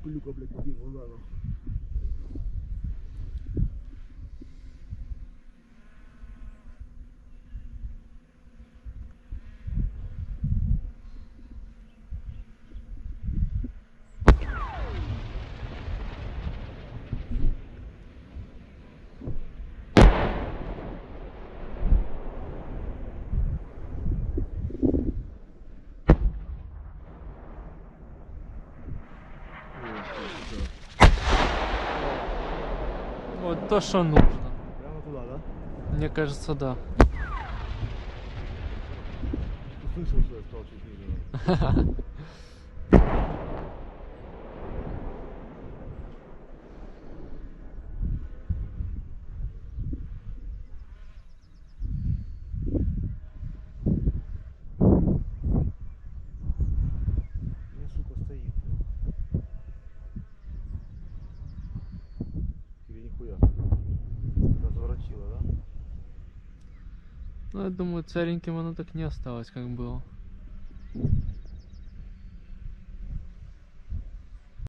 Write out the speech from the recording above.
пылюка, блядь, такие глаза, нахуй. Вот то, что нужно. Прямо туда, да? Мне кажется, да. Ты слышал, что я сказал чуть ниже? Ну, сука, стоит. Или нихуя? Разворочила, да? Ну, я думаю, целеньким оно так не осталось, как было.